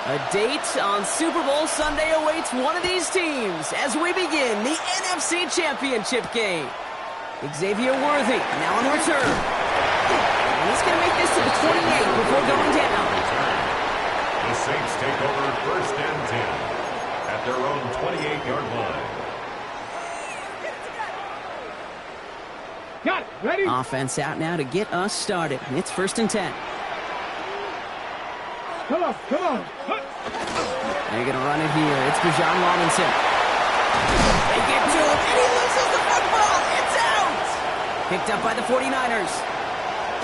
A date on Super Bowl Sunday awaits one of these teams as we begin the NFC Championship game. Xavier Worthy now on the return. And he's going to make this to the 28 before going down. The Saints take over 1st and 10 at their own 28-yard line. Got it. Ready? Offense out now to get us started. It's 1st and 10. Come on, come on. They're going to run it here. It's Bijan Robinson. They get to him, and he loses the football. It's out. Picked up by the 49ers.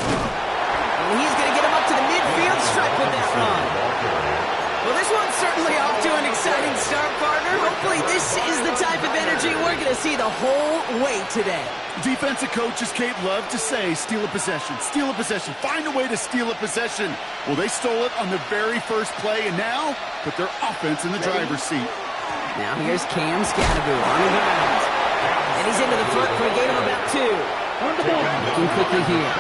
And he's going to get him up to the midfield stripe with that run. Well, this one's certainly off to an exciting start, partner. Hopefully this is the type of energy we're going to see the whole way today. Defensive coaches, Kate, love to say, steal a possession, find a way to steal a possession. Well, they stole it on the very first play, and now put their offense in the driver's seat. Now here's Cam Scatterboot on the ground. And he's into the front for a gain of about 2. Looking quickly here.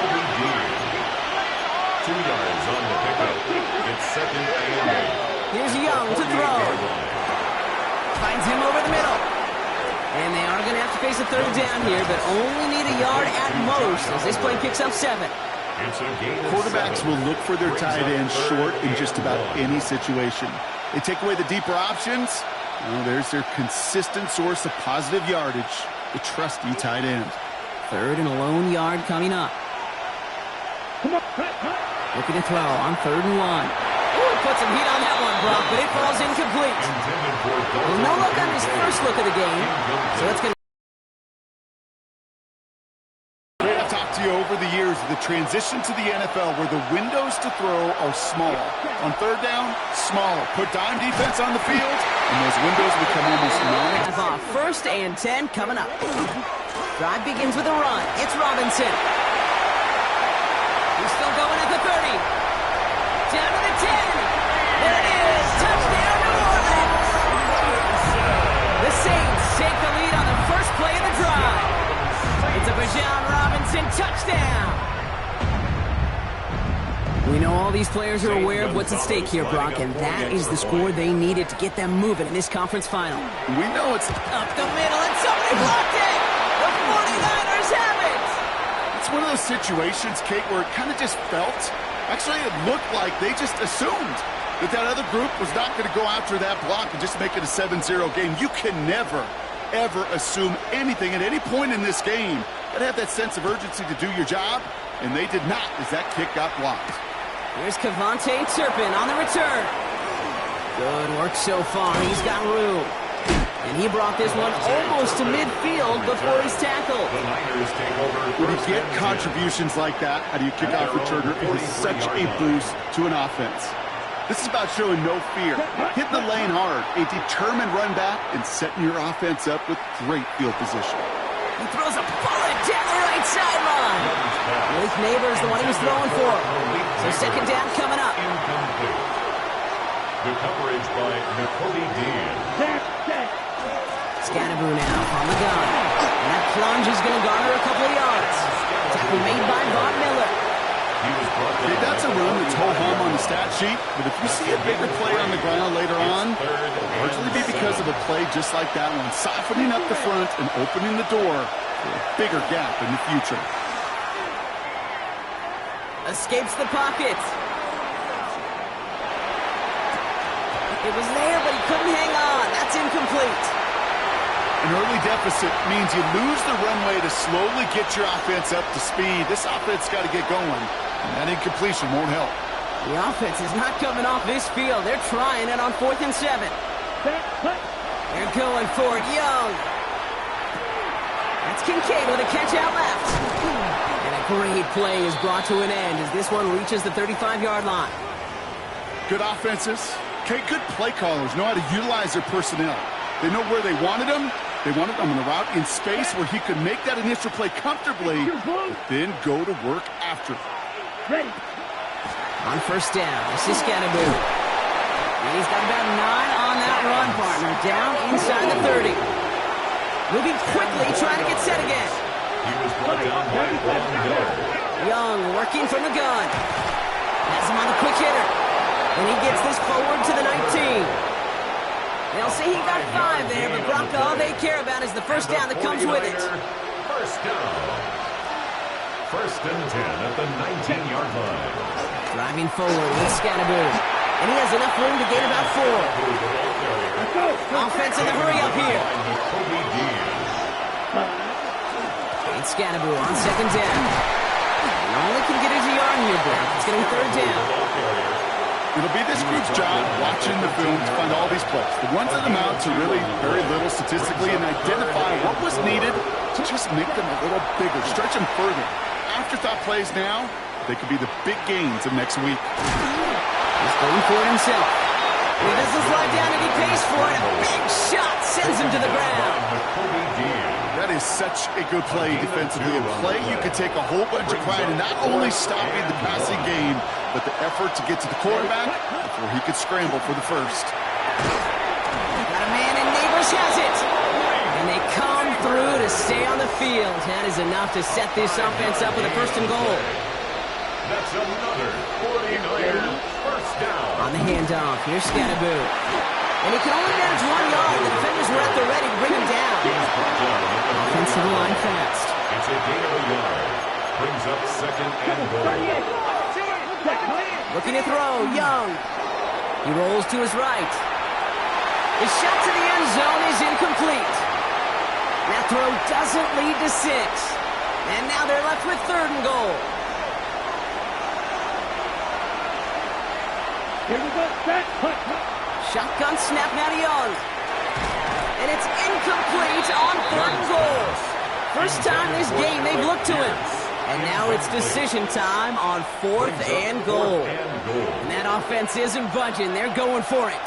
2 yards on the pickup. It's 2nd and 8. Here's Young to throw. Finds him over the middle. And they are going to have to face a 3rd down here, but only need a yard at most as this play picks up 7. Quarterbacks will look for their tight end short in just about any situation. They take away the deeper options. Well, there's their consistent source of positive yardage, the trusty tight end. 3rd and a lone yard coming up. Looking to throw on 3rd and 1. Put some heat on that one, Brock, but it falls incomplete. Well, no look on his first look of the game, so that's going to... I've talked to you over the years of the transition to the NFL where the windows to throw are small. On 3rd down, smaller. Put dime defense on the field, and those windows become almost non-existent. 1st and 10 coming up. Drive begins with a run. It's Robinson. He's still going at the 30. Down to the 10. There it is. Touchdown, New Orleans. The Saints take the lead on the first play of the drive. It's a Bijan Robinson touchdown. We know all these players are aware of what's at stake here, Brock, and that is the score they needed to get them moving in this conference final. We know it's up the middle, and somebody blocked it. The 49ers have it. It's one of those situations, Kate, where it kind of just felt... Actually, it looked like they just assumed that other group was not going to go after that block and just make it a 7-0 game. You can never, ever assume anything at any point in this game. You got to have that sense of urgency to do your job, and they did not as that kick got blocked. Here's Kevontae Turpin on the return. Good work so far. He's got room. And he brought this one almost to midfield before he's tackled. When you get contributions like that, how do you kick off returner? It is such a boost to an offense. This is about showing no fear. Hitting the lane hard, a determined run back, and setting your offense up with great field position. He throws a bullet down the right sideline. Blake Neighbors, the one he was throwing for. So 2nd down coming up. The coverage by Nakobe Dean. Scatterboot now on the gun. And that plunge is going to garner a couple of yards. Tackle made by Von Miller. That's a run that's ho-hum on the stat sheet, but if you see a bigger play on the ground later on, it'll largely be because of a play just like that one, softening up the front and opening the door for a bigger gap in the future. Escapes the pocket. It was there, but he couldn't hang on. That's incomplete. An early deficit means you lose the runway to slowly get your offense up to speed. This offense got to get going, and that incompletion won't help. The offense is not coming off this field. They're trying it on 4th and 7. They're going for it. Young. That's Kincaid with a catch out left. And a great play is brought to an end as this one reaches the 35-yard line. Good offenses. Okay, good play callers know how to utilize their personnel. They know where they wanted them. They wanted them on the route in space where he could make that initial play comfortably, but then go to work after. Ready. On 1st down, this is Scatterboot. And he's got about 9 on that run, partner. Down inside the 30. Moving quickly, trying to get set again. He was brought down by Von Miller. Young working from the gun. Has him on the quick hitter. And he gets this forward to the 19. They'll say he got 5 there, but Brock, all they care about is the first down that comes with it. First down. First and 10 at the 19-yard line. Driving forward with Scannaboo. And he has enough room to gain about 4. Offense in the hurry up here. And Scannaboo on second down. And all they can get is a yard here, Brock. It's going to be third down. It'll be this group's job watching the film to find all these plays. The ones that amount to really very little statistically and identify what was needed to just make them a little bigger, stretch them further. Afterthought plays now, they could be the big gains of next week. He's going for it himself. He doesn't slide down and he pays for it. A big shot sends him to the ground. That is such a good play defensively. A play you could take a whole bunch of pride in not only stopping the passing game, but the effort to get to the quarterback before he could scramble for the first. Got a man and Neighbors has it. And they come through to stay on the field. That is enough to set this offense up with a first and goal. That's another 49er first down. On the handoff, here's Scannaboo. And he can only manage 1 yard. The defenders were at the ready to bring him down. Offensive line fast. It's a gain of a yard. Brings up second and goal. Looking to throw, Young. He rolls to his right. His shot to the end zone is incomplete. That throw doesn't lead to 6. And now they're left with third and goal. Here we go. Set. Shotgun snap now to Young. And it's incomplete on third and goal. First time this game they've looked to him. And now it's decision time on fourth and goal. And that offense isn't budging. They're going for it.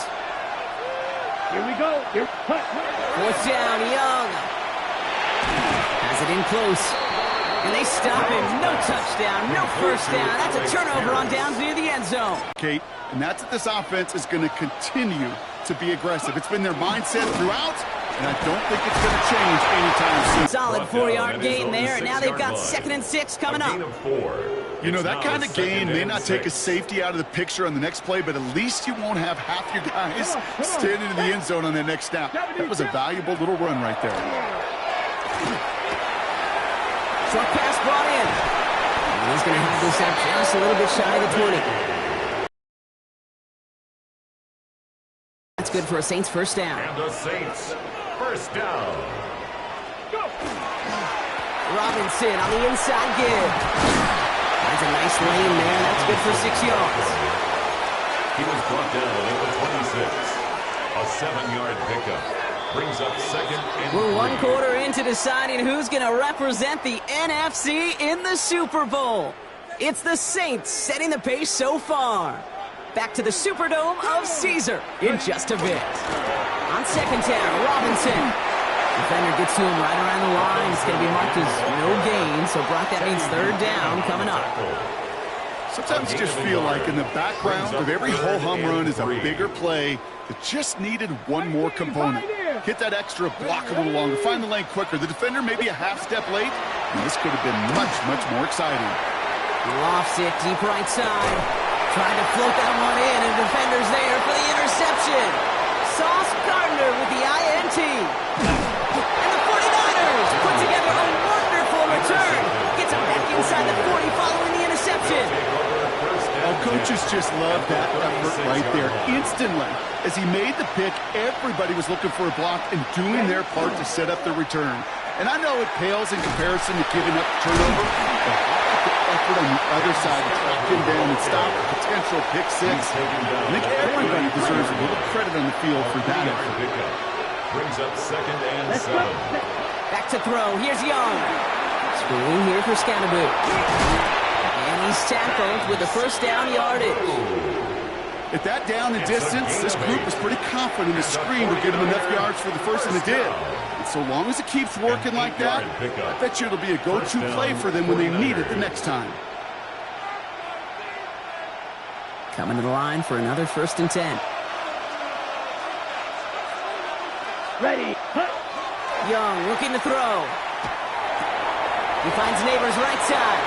Here we go. Here. Fourth down, Young. Has it in close. And they stop him. No touchdown, no first down. That's a turnover on downs near the end zone. Kate, and that's what this offense is going to continue to be aggressive. It's been their mindset throughout, and I don't think it's going to change anytime soon. Solid 4-yard gain there, and now they've got second and 6 coming up. You know, that kind of gain may not take a safety out of the picture on the next play, but at least you won't have half your guys standing in the end zone on that next snap. That was a valuable little run right there. Short pass brought in. And he's going to have this out just a little bit shy of the 20. That's good for a Saints first down. And the Saints first down. Robinson on the inside give. That's a nice lane there. That's good for 6 yards. He was brought down at the 26. A 7-yard pickup. Brings up second and We're 1 3. quarter into deciding who's going to represent the NFC in the Super Bowl. It's the Saints setting the pace so far. Back to the Superdome of Caesar in just a bit. On second down, Robinson. Defender gets to him right around the line. It's going to be marked as no gain, so Brock, that means third down coming up. Sometimes you just feel like in the background of every ho-hum run is a bigger play that just needed one more component. Hit that extra block a little longer, find the lane quicker. The defender maybe a half step late, and this could have been much, much more exciting. Lofts it deep right side. Trying to float that one in, and the defender's there for the interception. Sauce Gardner with the INT. And the 49ers put together a wonderful return. Gets him back inside the 40 following the interception. Well, coaches just love that effort right there. Instantly, as he made the pick, everybody was looking for a block and doing their part to set up the return. And I know it pales in comparison to giving up the turnover, but the effort on the other side to track him down and stop a potential pick 6. I think everybody deserves a little credit on the field for that effort. Brings up second and 7. Back to throw. Here's Young. Screen here for Scannaboo. And he's tackled with the first down yardage. At that down and distance, this group was pretty confident the screen would get him enough yards for the first, and it did. And so long as it keeps working like that, I bet you it'll be a go-to play for them when they need it the next time. Coming to the line for another first and 10. Ready. Young looking to throw. He finds Neighbors right side.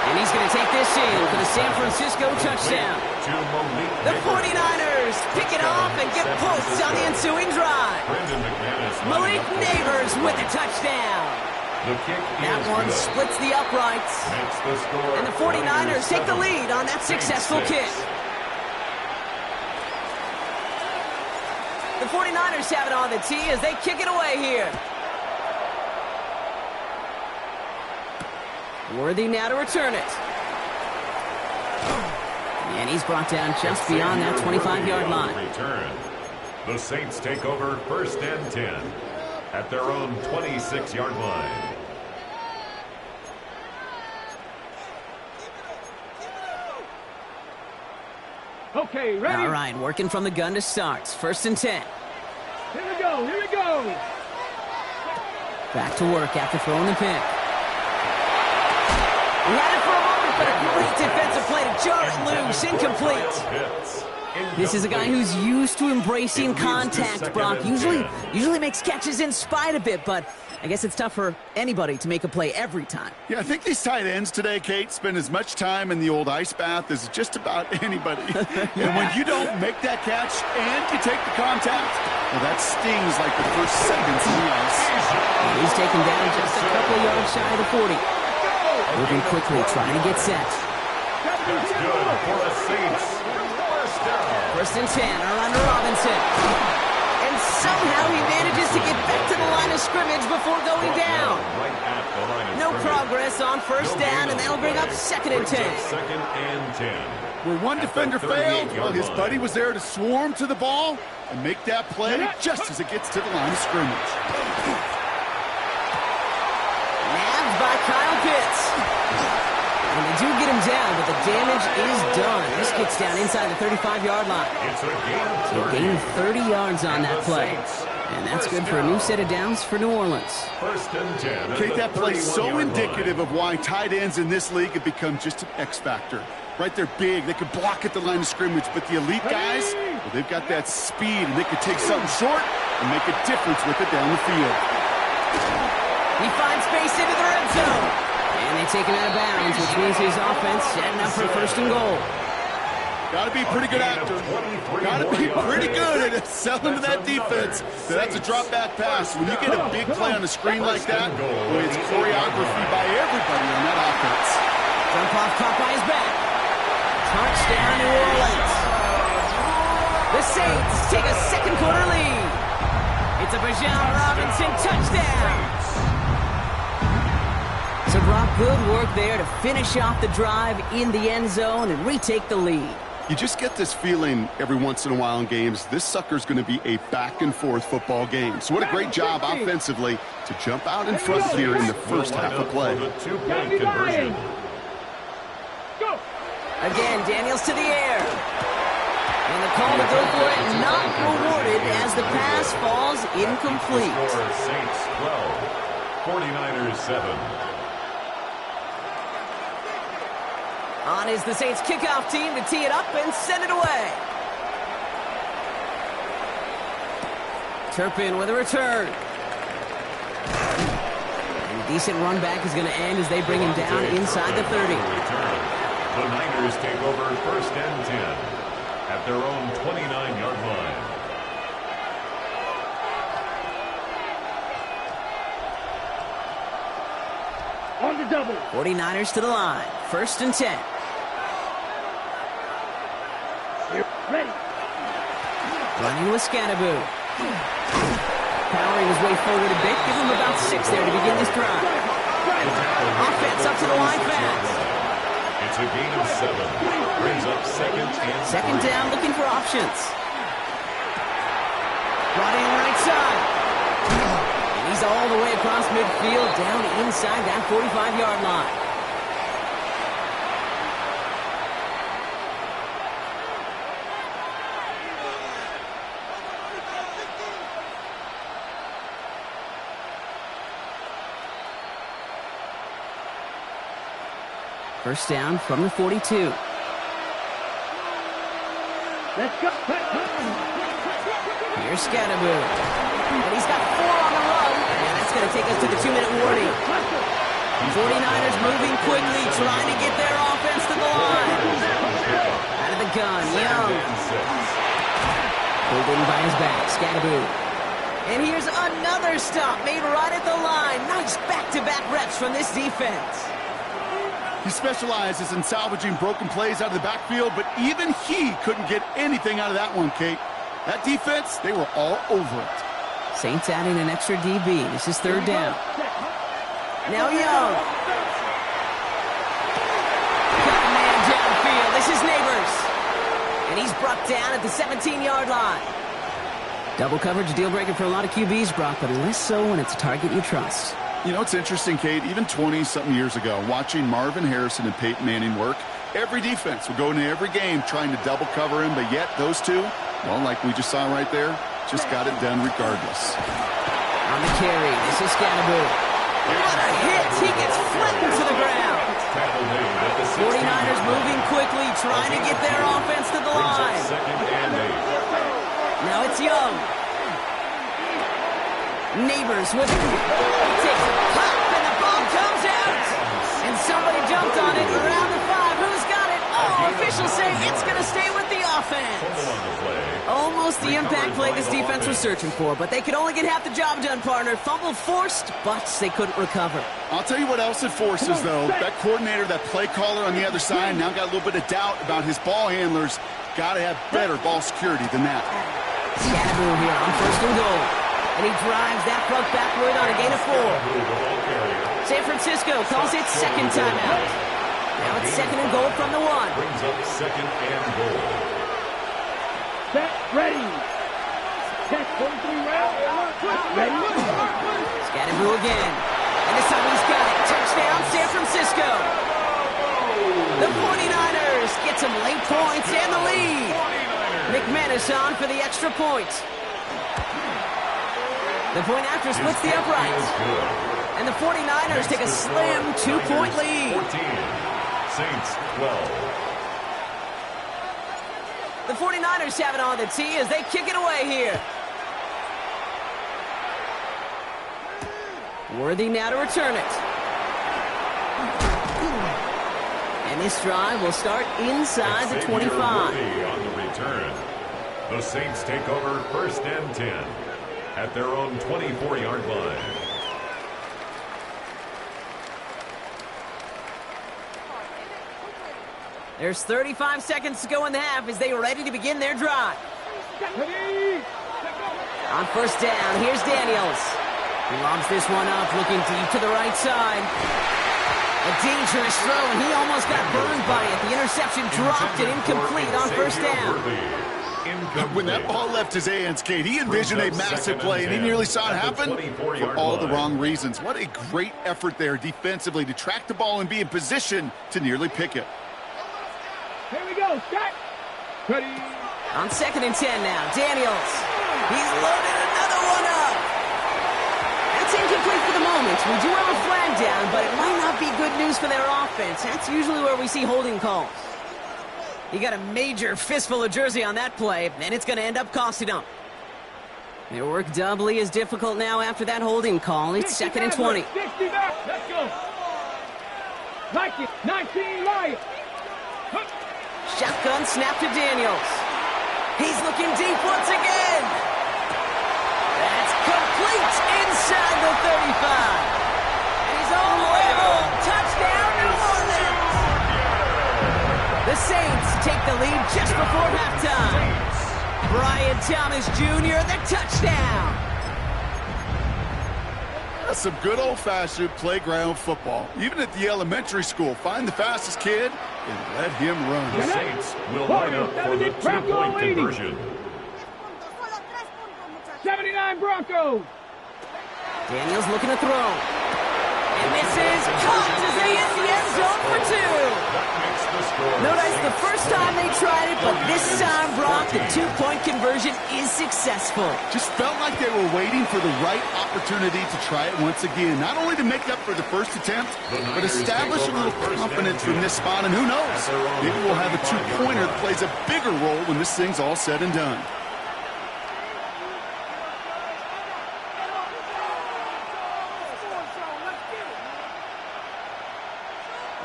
And he's going to take this in for the San Francisco touchdown. The 49ers pick it off and get points on the ensuing drive. Malik Neighbors with a touchdown. That one splits the uprights. And the 49ers take the lead on that successful kick. The 49ers have it on the tee as they kick it away here. Worthy now to return it. And he's brought down just beyond that 25-yard line. Return. The Saints take over 1st and 10 at their own 26-yard line. Okay, ready? All right, working from the gun to start. 1st and 10. Here we go, here we go. Back to work after throwing the pick. He had it for a moment, but a great defensive play to jar it loose. Incomplete. This is a guy who's used to embracing contact, Brock. Usually makes catches in spite of it, but I guess it's tough for anybody to make a play every time. Yeah, I think these tight ends today, Kate, spend as much time in the old ice bath as just about anybody. And when you don't make that catch and you take the contact, well, that stings like the first seconds in the ice. He's taken down just a couple of yards shy of the 40. Moving quickly, trying to get set. That's good for the Saints. 1st and 10 are under Robinson. And somehow he manages to get back to the line of scrimmage before going down. No progress on 1st down, and that'll bring up 2nd and 10. 2nd and 10. Where one defender failed, well, his buddy was there to swarm to the ball and make that play just as it gets to the line of scrimmage. Nabbed by Kyle Pitts. And they do get him down, but the damage is done. This gets down inside the 35-yard line. It's a gain of So 30. gain 30 yards on that play. And that's good for a new set of downs for New Orleans. 1st and 10. Kate, that play is so 31-yard indicative line. of why tight ends in this league have become just an X factor. Right, they're big, they can block at the line of scrimmage, but the elite guys, well, they've got that speed, and they can take something short and make a difference with it down the field. He finds space into the red zone. And they take him out of bounds, which means his offense setting up for 1st and goal. Got to be a pretty good actor. Got to be pretty good at selling to that defense. So that's a drop back pass. When you get a big play on the screen like that, boy, it's choreography by everybody on that offense. Jump off caught by his back. Touchdown, New Orleans. The Saints take a 2nd quarter lead. It's a Bijan Robinson touchdown. So Brock, good work there to finish off the drive in the end zone and retake the lead. You just get this feeling every once in a while in games, this sucker's going to be a back-and-forth football game. So what a great job offensively to jump out in front here in the first half of play. The 2-point conversion. Again, Daniels to the air. And the call to go for it not rewarded as the pass falls incomplete. Score Saints 12, 49ers 7. On is the Saints kickoff team to tee it up and send it away. Turpin with a return. And a decent run back is going to end as they bring him down inside the 30. The Niners take over 1st and 10 at their own 29-yard line. On the double. 49ers to the line. 1st and 10. Here, ready. Running with Scannaboo. Powering his way forward a bit. Give him about 6 there to begin this drive. Offense up to the line fast. It's a gain of 7. Brings up 2nd and 2nd 3. down, looking for options. Brought in right side. And he's all the way across midfield, down inside that 45-yard line. First down from the 42. Let's go. Here's Scannaboo. And he's got 4 on the run. And that's going to take us to the 2-minute warning. 49ers moving quickly, trying to get their offense to the line. Out of the gun, Young. Pulled in by his back, Scattaboo. And here's another stop made right at the line. Nice back-to-back reps from this defense. He specializes in salvaging broken plays out of the backfield, but even he couldn't get anything out of that one, Kate. That defense, they were all over it. Saints adding an extra DB. This is third down. Now Young. Got a man downfield. This is Neighbors. And he's brought down at the 17-yard line. Double coverage deal breaker for a lot of QBs, Brock, but less so when it's a target you trust. You know, it's interesting, Kate, even 20-something years ago, watching Marvin Harrison and Peyton Manning work, every defense would go into every game trying to double cover him, but yet those two, well, like we just saw right there, just got it done regardless. On the carry, this is Scattaboo. What a hit! He gets flattened to the ground. 49ers moving quickly, trying to get their offense to the line. Now it's Young. Neighbors with it. He takes a pop and the ball comes out. And somebody jumped on it around the 5. Who's got it? Oh, officials say it's going to stay with the offense. Almost the impact play this defense was searching for, but they could only get half the job done, partner. Fumble forced, but they couldn't recover. I'll tell you what else it forces, though. That coordinator, that play caller on the other side, now got a little bit of doubt about his ball handlers. Got to have better ball security than that. Scattaboo here on first and goal. And he drives that puck backward on a gain of 4. San Francisco calls it second timeout. Now it's second and goal from the 1. Brings up second and goal. Set, ready. Set, 43 round. Ready. Scattaboo again. And this time he's got it. Touchdown, San Francisco. The 49ers get some late points and the lead. McManus on for the extra point. The point after splits the uprights. And the 49ers take a slim 2-point lead. 14, Saints 12. The 49ers have it on the tee as they kick it away here. Worthy now to return it. And this drive will start inside the 25. Worthy on the return. The Saints take over first and 10 at their own 24-yard line. There's 35 seconds to go in the half as they are ready to begin their drive. On first down, here's Daniels. He lobs this one up, looking deep to the right side. A dangerous throw, and he almost got burned by it. The interception dropped it incomplete on first down. When that ball left his hands, Kate, he envisioned a massive play, and he nearly saw it happen for all the wrong reasons. What a great effort there defensively to track the ball and be in position to nearly pick it. Here we go, Scott. Ready. On second and 10 now, Daniels. He's loaded another one up. That's incomplete for the moment. We do have a flag down, but it might not be good news for their offense. That's usually where we see holding calls. He got a major fistful of jersey on that play, and it's going to end up costing him. Their work doubly is difficult now after that holding call. It's second and 20. 60 back. Let's go. 19 right. Shotgun snap to Daniels. He's looking deep once again. That's complete inside the 35. And he's on the way home. Touchdown, New Orleans. The Saints take the lead just before halftime. Brian Thomas Jr., the touchdown. That's some good old-fashioned playground football. Even at the elementary school, find the fastest kid and let him run. The Saints will line up for the two-point conversion. 79 Broncos. Daniels looking to throw. And this is caught as they hit the end zone for 2. Notice the first time they tried it, but this time, Brock, the two-point conversion is successful. Just felt like they were waiting for the right opportunity to try it once again. Not only to make up for the first attempt, but establish a little confidence from this spot. And who knows, maybe we'll have a two-pointer that plays a bigger role when this thing's all said and done.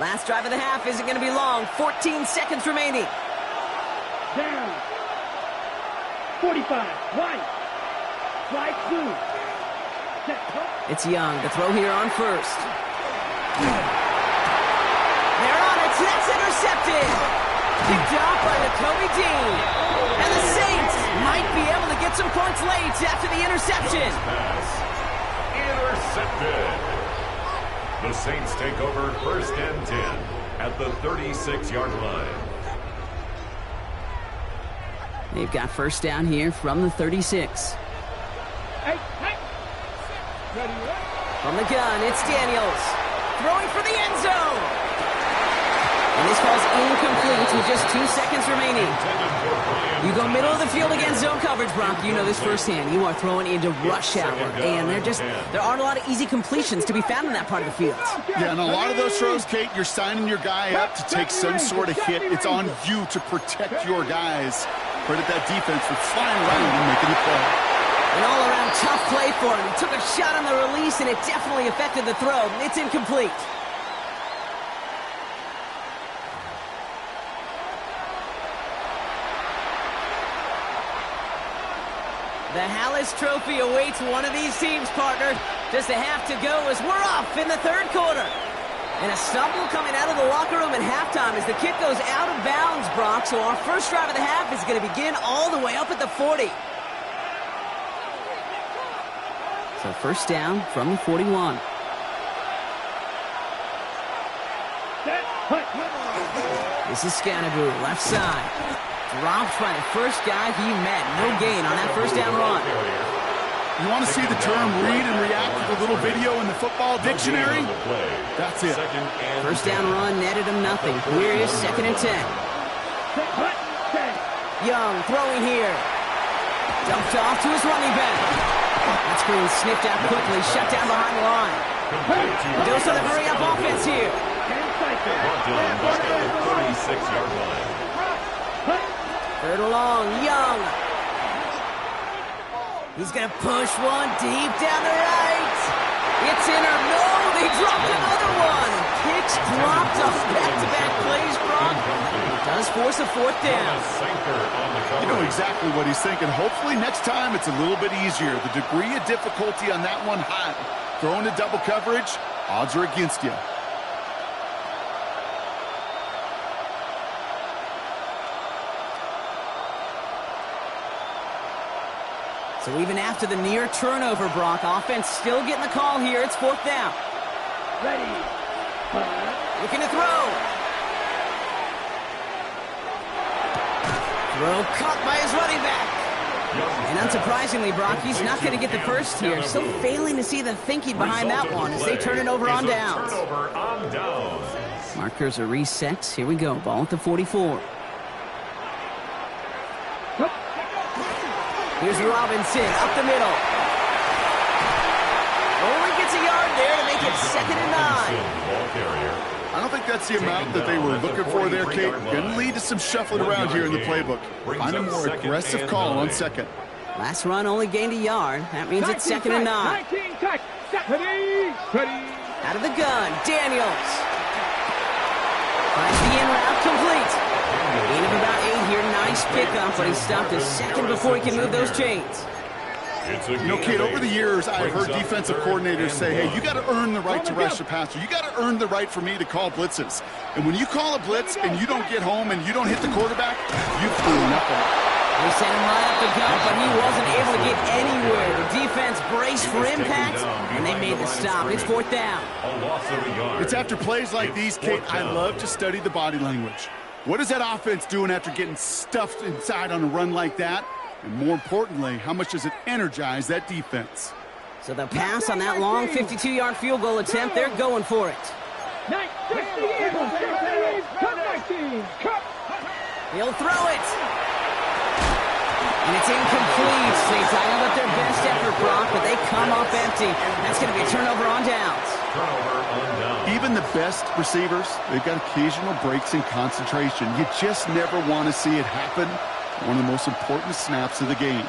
Last drive of the half isn't going to be long. 14 seconds remaining. Down. 45. Right. Strike 2. Set. It's Young. The throw here on first. They're on it. That's intercepted. Picked off by Kobe Dean. And the Saints might be able to get some points late after the interception. Pass. Intercepted. The Saints take over 1st and 10 at the 36-yard line. They've got first down here from the 36. Hey. Ready. From the gun, it's Daniels. Throwing for the end zone. And this ball's incomplete with just 2 seconds remaining. You go middle of the field against zone coverage, Brock. You know this firsthand. You are throwing into rush hour. And there aren't a lot of easy completions to be found in that part of the field. Yeah, and a lot of those throws, Kate, you're signing your guy up to take some sort of hit. It's on you to protect your guys. Credit that defense for flying around and making the play. An all-around tough play for him. He took a shot on the release, and it definitely affected the throw. It's incomplete. The Hallis Trophy awaits one of these teams, partner. Just a half to go as we're off in the third quarter. And a stumble coming out of the locker room at halftime as the kick goes out of bounds, Brock. So our first drive of the half is going to begin all the way up at the 40. So first down from the 41. This is Scannaboo, left side. Dropped by the first guy he met. No gain on that first down run. You want to see the term read and react to the little video in the football dictionary? That's it. First down run netted him nothing. Here is 2nd and 10. Young throwing here. Dumped off to his running back. That screen sniffed out quickly, shut down behind the line. Goes to the hurry-up offense here. 36-yard line. 3rd and long, Young. He's going to push one deep down the right. It's in or no, they dropped another one. Kicks dropped off back-to-back plays, Brock. Does force a 4th down. You know exactly what he's thinking. Hopefully next time it's a little bit easier. The degree of difficulty on that one high. Throwing to double coverage, odds are against you. So even after the near turnover, Brock, offense still getting the call here. It's 4th down. Ready. Looking to throw. Throw caught by his running back. And unsurprisingly, Brock, he's not going to get the first here. Still failing to see the thinking behind that one as they turn it over on downs. Markers are reset. Here we go. Ball at the 44. Here's Robinson up the middle. Only gets a yard there to make it 2nd and 9. I don't think that's the amount that they were looking for there, Kate. Going to lead to some shuffling around here in the playbook. Find a more aggressive call on 2nd. Last run only gained a yard. That means it's 2nd and 9. Ready. Out of the gun, Daniels. Finds the in route complete. Gain of about 8 here. Nice pickup, but he stopped a second before he can move those chains. You know, Kate, over the years, I've heard defensive coordinators say, hey, you got to earn the right to rush the passer. You got to earn the right for me to call blitzes. And when you call a blitz and you don't get home and you don't hit the quarterback, you flew nothing. They sent him right up the gut, but he wasn't able to get anywhere. The defense braced for impact, and they made the stop. It's 4th down. It's after plays like these, Kate, I love to study the body language. What is that offense doing after getting stuffed inside on a run like that? And more importantly, how much does it energize that defense? So the pass on that long 52-yard field goal attempt, they're going for it. He'll throw it. And it's incomplete. They dialed up their best effort, Brock, but they come up empty. That's going to be a turnover on downs. Even the best receivers, they've got occasional breaks in concentration. You just never want to see it happen. One of the most important snaps of the game.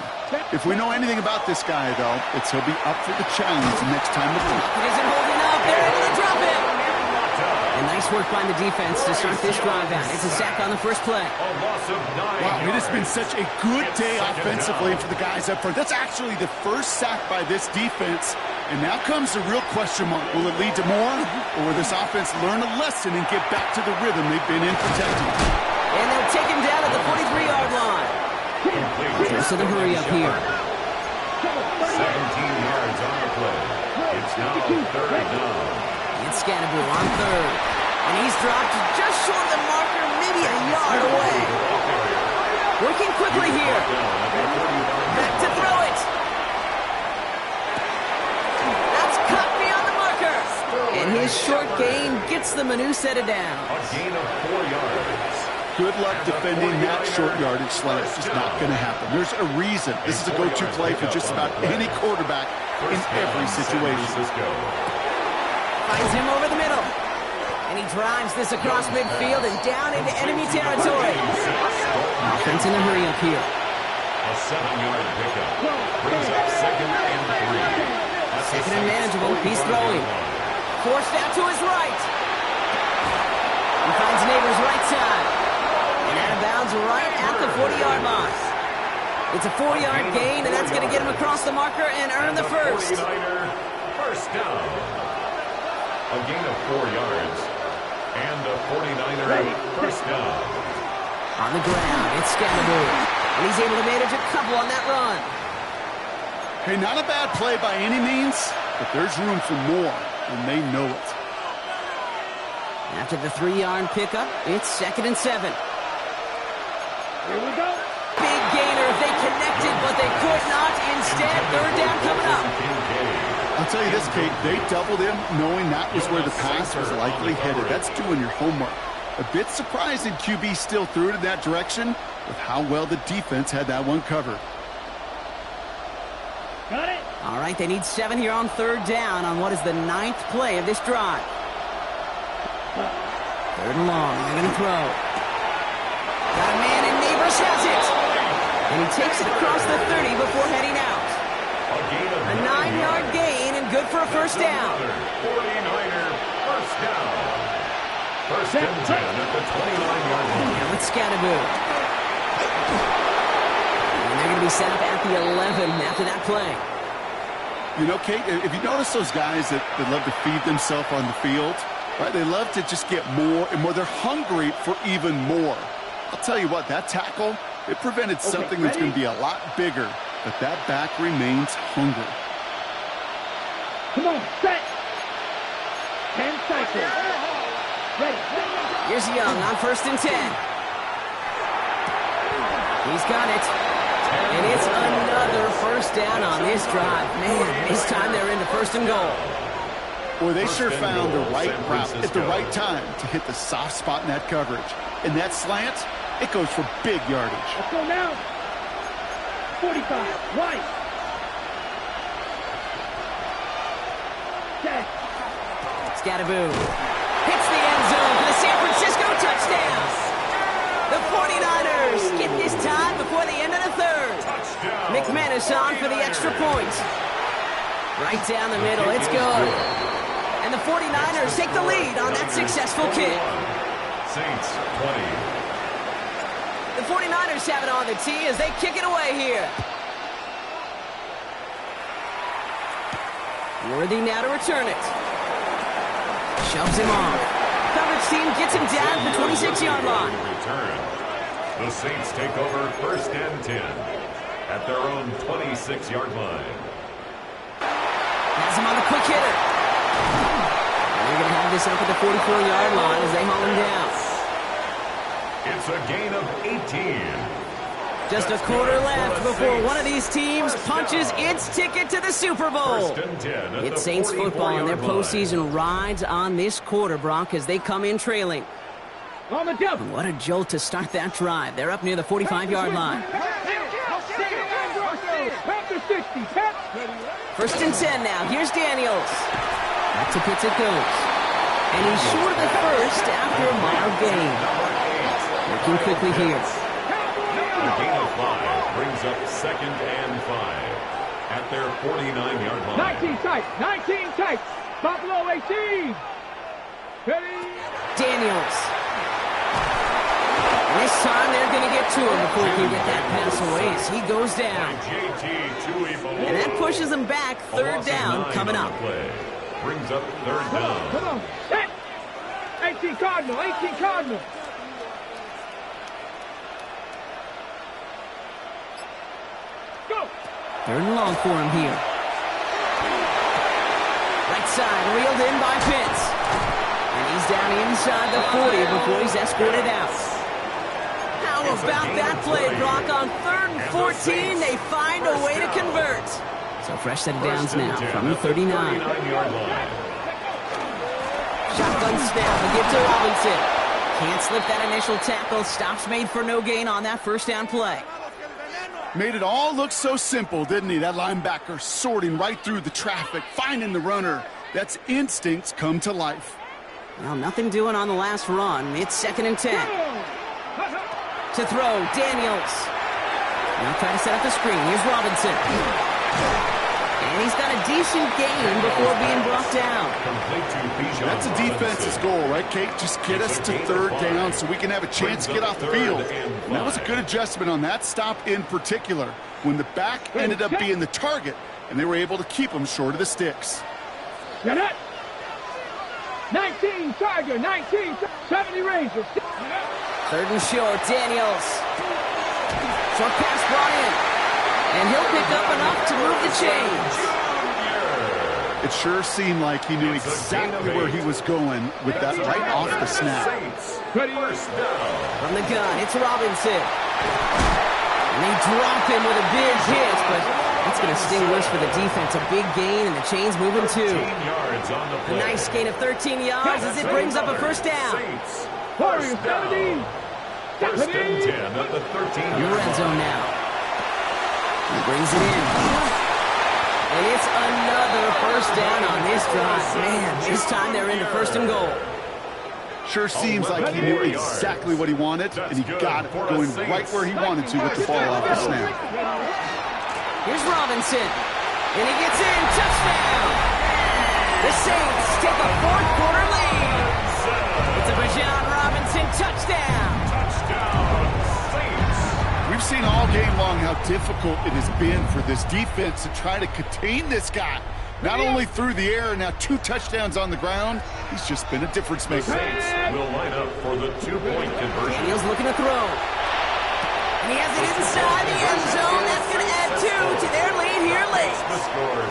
If we know anything about this guy, though, it's he'll be up for the challenge next time. He isn't holding up. They're able to drop him. And nice work by the defense to start this drive out. It's a sack on the first play. A loss of 9 Wow, it has yards. been such a good day offensively for the guys up front. That's actually the first sack by this defense. And now comes the real question mark. Will it lead to more? Or will this offense learn a lesson and get back to the rhythm they've been in protecting? And they'll take him down at the 43-yard line. Just to the hurry up here. 17 yards on the play. It's now 3rd down. It's Scannaboo on third. And he's dropped just short of the marker, maybe a yard away. Working quickly here. Back to throw it. That's cut beyond the marker. And his short gain gets them a new set of downs. A gain of 4 yards. Good luck defending that short yardage slant. It's just not going to happen. There's a reason. This is a go-to play for just about any quarterback in every situation. Finds him over the middle. And he drives this across midfield and down into enemy territory. Offense in a hurry up here. A 7-yard pickup. Brings up 2nd and 3. Second and manageable. He's throwing. Forced out to his right. He finds Neighbors right side. And out of bounds right at the 40-yard line. It's a 4-yard gain, and that's going to get him across the marker and earn the first. 49er, first down. A gain of 4 yards. And a 49er first down. On the ground, it's Scannaboo. And he's able to manage a couple on that run. Hey, not a bad play by any means, but there's room for more, and they know it. After the 3-yard pickup, it's 2nd and 7. Here we go. Big gainer. They connected, but they could not. Instead, 3rd down coming up. I'll tell you this, Kate, they doubled him knowing that was where the pass was likely headed. That's doing your homework. A bit surprising QB still threw it in that direction with how well the defense had that one covered. Got it. All right, they need 7 here on 3rd down on what is the 9th play of this drive. 3rd and long. They're going to throw. Got a man, and Neighbors has it. And he takes it across the 30 before heading out. A 9-yard gain and good for a first down. 49er first down. First and 10 at the 29-yard line. Now it's Scannaboo. And they're going to be set up at the 11 after that play. You know, Kate, if you notice those guys that love to feed themselves on the field, right? They love to just get more and more. They're hungry for even more. I'll tell you what, that tackle, it prevented something that's going to be a lot bigger, but that back remains hungry. Come on, set. 10 seconds. Ready. Here's Young on 1st and 10. He's got it. And it's another first down on this drive. Man, this time they're into 1st and goal. Boy, they sure found the right route at the right time to hit the soft spot in that coverage. And that slant, it goes for big yardage. Let's go now. 45. Right. Set. Scannaboo hits the end zone for the San Francisco touchdown. The 49ers get this time before the end of the 3rd. McManus on for the extra point. Right down the middle, it's good. And the 49ers take the lead on that successful kick. Saints 20. The 49ers have it on the tee as they kick it away here. Worthy now to return it. Shoves him off. Coverage team gets him down at the 26-yard line. Return. The Saints take over 1st and 10 at their own 26-yard line. Has him on the quick hitter. And they're going to have this up at the 44-yard line as they haul him down. It's a gain of 18. Just a quarter left before one of these teams punches its ticket to the Super Bowl. First and 10 at It's the Saints football, and their 44-yard line. postseason rides on this quarter, Brock, as they come in trailing. On the jump. What a jolt to start that drive. They're up near the 45-yard line. After 60. 1st and 10 now. Here's Daniels. Back to Pitts it goes. And he's short of the first after a mild gain. Working quickly here. A gain of 5 brings up 2nd and 5 at their 49-yard line. 19 tight. 19 tight. Buffalo 18. Ready? Daniels. And this time they're going to get to him before he can get that pass away as he goes down. And that pushes him back. Third down coming up. Brings up third down. Come on. Set. 18 Cardinal. 18 Cardinal. Go. Third and long for him here. Right side, reeled in by Pitts. And he's down inside the 40 before he's escorted out. How about that play, Brock? On 3rd and 14, they find a way to convert. So fresh set of downs now from the 39. Shotgun snap, a give to Robinson. Can't slip that initial tackle. Stops made for no gain on that first down play. Made it all look so simple, didn't he? That linebacker sorting right through the traffic, finding the runner. That's instincts come to life. Well, nothing doing on the last run. It's 2nd and 10. To throw, Daniels. Now try to set up the screen. Here's Robinson. And he's got a decent gain before being brought down. That's a defense's goal, right, Kate? Just get us to 3rd down so we can have a chance to get off the field. And that was a good adjustment on that stop in particular, when the back ended up being the target, and they were able to keep him short of the sticks. Get it. 19 Tiger. 19. 70 Rangers. 3rd and short, Daniels. Short pass brought in. And he'll pick up enough to move the chains. It sure seemed like he knew exactly where he was going with that right off the snap. From the gun, it's Robinson. And they drop him with a big hit, but that's going to sting worse for the defense. A big gain, and the chains moving too. A nice gain of 13 yards as it brings up a first down. Warriors 17. First and 10 at the 13. Your red zone now. He brings it in. And it's another first down on this drive. Man, this time they're into 1st and goal. Sure seems like he knew exactly what he wanted, and he got it going right where he wanted to with the ball off the snap. Here's Robinson. And he gets in. Touchdown. The Saints take a 4th quarter lead. It's a Bijan Robinson touchdown. We've seen all game long how difficult it has been for this defense to try to contain this guy. Not only through the air, now 2 touchdowns on the ground. He's just been a difference maker. Saints will line up for the 2-point conversion. Daniels looking to throw. And he has it inside the end zone. That's going to add 2 to their lead here late.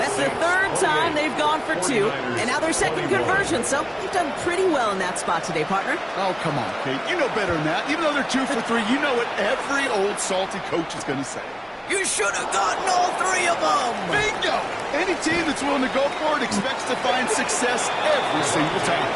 That's the 3rd time they've gone for 2. And now their 2nd conversion. So they've done pretty well in that spot today, partner. Oh, come on, Kate. You know better than that. Even though they're 2 for 3, you know what every old salty coach is going to say. You should have gotten all 3 of them. Bingo! Any team that's willing to go for it expects to find success every single time.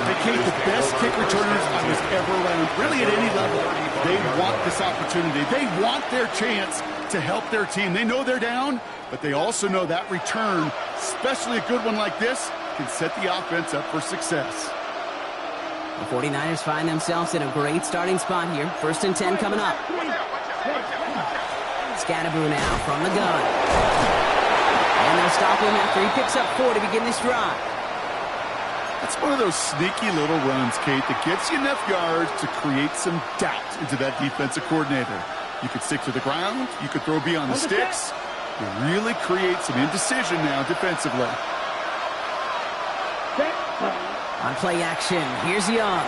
They Kate, the best kick returners I was ever around, really at any level. They want this opportunity. They want their chance to help their team. They know they're down, but they also know that return, especially a good one like this, can set the offense up for success. The 49ers find themselves in a great starting spot here. 1st and 10 coming up. Scatterboo now from the gun. And they'll stop him after he picks up 4 to begin this drive. That's one of those sneaky little runs, Kate, that gets you enough yards to create some doubt into that defensive coordinator. You could stick to the ground. You could throw beyond the sticks. You really create some indecision now defensively. On play action, here's Young.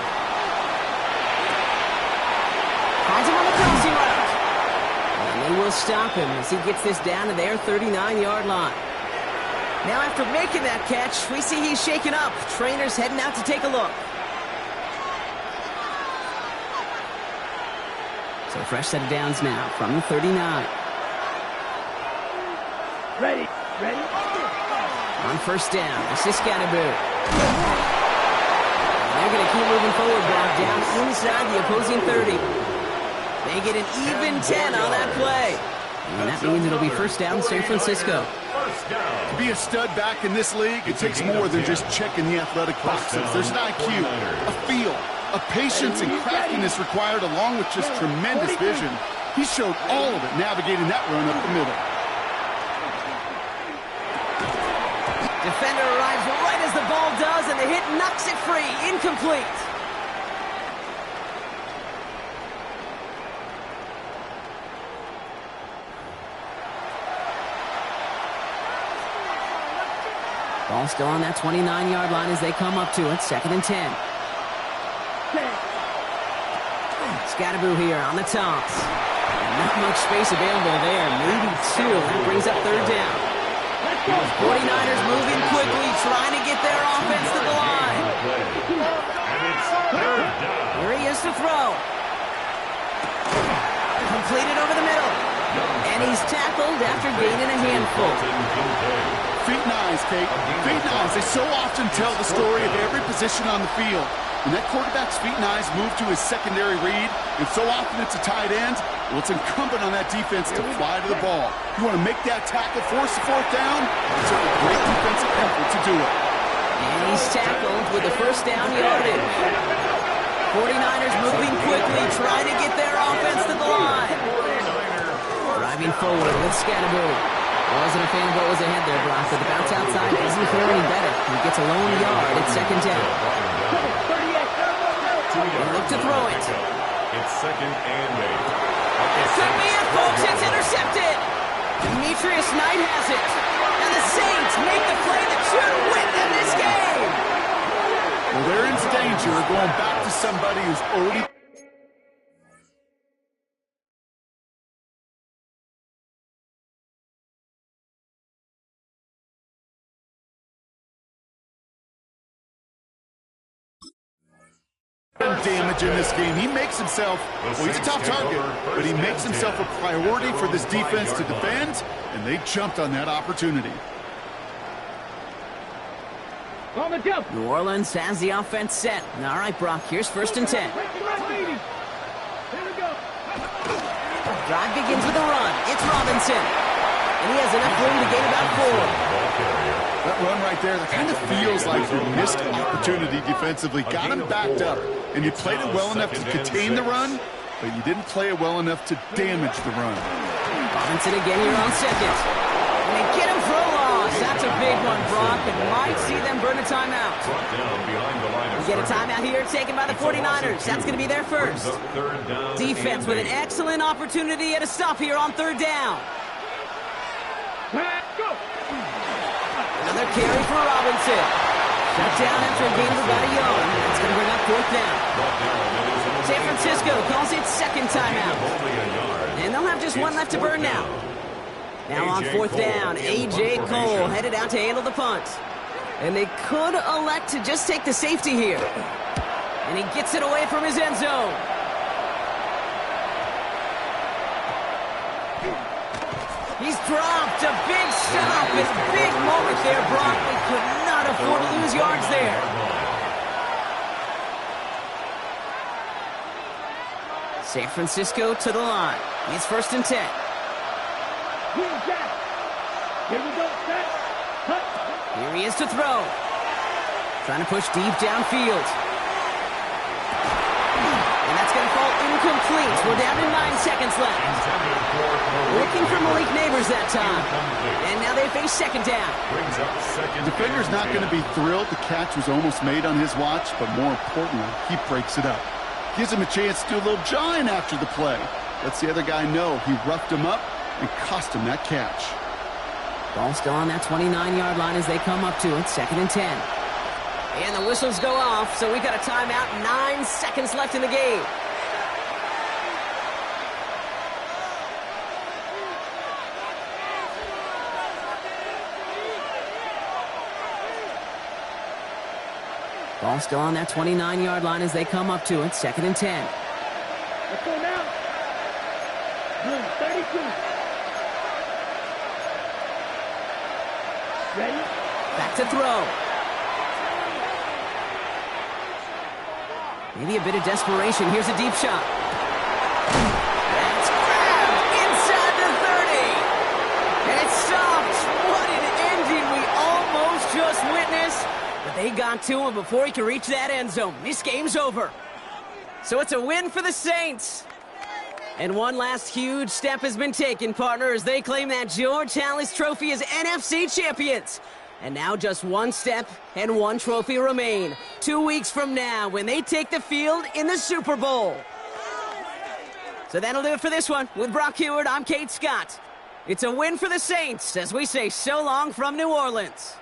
Finds him on the crossing route. And they will stop him as he gets this down to their 39-yard line. Now after making that catch, we see he's shaken up. Trainer's heading out to take a look. So fresh set of downs now from the 39. Ready. On 1st down, this is Scatterboo. They're going to keep moving forward, Brock, down inside the opposing 30. They get an even 10 on that play. And that means it'll be 1st down San Francisco. To be a stud back in this league, it takes more than just checking the athletic boxes. There's an IQ, a feel, a patience and craftiness required along with just tremendous vision. He showed all of it navigating that run up the middle. Defender arrives right as the ball does, and the hit knocks it free. Incomplete. Ball still on that 29-yard line as they come up to it. 2nd and 10. Scatterboo here on the toss. Not much space available there. Maybe 2. That brings up 3rd down. 49ers moving quickly, trying to get their offense to the line. And it's 3rd down. Here he is to throw. Completed over the middle. And he's tackled after gaining a handful. Feet and eyes, Kate. Feet and eyes. They so often tell the story of every position on the field. When that quarterback's feet and eyes move to his secondary read, and so often it's a tight end, well, it's incumbent on that defense to fly to the ball. You want to make that tackle, force the 4th down, it's a great defensive effort to do it. And he's tackled with the 1st down yardage. 49ers moving quickly, trying to get their offense to the line. Driving forward with Scatterboo. Wasn't a fan of what was ahead there, Brock, but the bounce outside doesn't feel any better. He gets a lone yard at 2nd down. They look to throw it. It's 2nd and 8. It could be it, folks. It's intercepted. Demetrius Knight has it. And the Saints make the play that should win them this game. Well, they're in danger of going back to somebody who's already... damage in this game. He makes himself, well, he's a tough target, but he makes himself a priority for this defense to defend, and they jumped on that opportunity. New Orleans has the offense set. All right, Brock, here's 1st and 10. Drive begins with a run. It's Robinson. And he has enough room to gain about 4. That run right there, that kind of feels like a missed opportunity defensively. Got him backed up, and you played it well enough to contain the run, but you didn't play it well enough to damage the run. Robinson again here on 2nd. And they get him for a loss. That's a big one, Brock, and might see them burn a timeout. We get a timeout here taken by the 49ers. That's going to be their 1st. Defense with an excellent opportunity at a stop here on 3rd down. Another carry for Robinson. Shut down after a gain of about a yard. That's going to bring up 4th down. San Francisco calls it 2nd timeout. And they'll have just one left to burn now. Now on 4th down, A.J. Cole headed out to handle the punt. And they could elect to just take the safety here. And he gets it away from his end zone. He's dropped a big stop. It's a big moment there, Brock. They could not afford to lose yards there. San Francisco to the line. It's 1st and 10. Here he is to throw. Trying to push deep downfield. And that's going to fall incomplete. We're down to 9 seconds left. Looking for Malik Neighbors that time. And now they face 2nd down. The defender's not going to be thrilled. The catch was almost made on his watch, but more importantly, he breaks it up. Gives him a chance to do a little jawing after the play. Lets the other guy know he roughed him up and cost him that catch. Ball still on that 29-yard line as they come up to it. 2nd and 10. And the whistles go off, so we got a timeout. 9 seconds left in the game. Ball still on that 29-yard line as they come up to it. 2nd and 10. Let's go now. 32. Ready? Back to throw. Maybe a bit of desperation. Here's a deep shot. That's grabbed inside the 30. And it stops. What an ending we almost just witnessed. But they got to him before he could reach that end zone. This game's over. So it's a win for the Saints. And one last huge step has been taken, partner, as they claim that George Halas Trophy as NFC champions. And now just one step and one trophy remain. 2 weeks from now when they take the field in the Super Bowl. So that'll do it for this one. With Brock Heward, I'm Kate Scott. It's a win for the Saints as we say so long from New Orleans.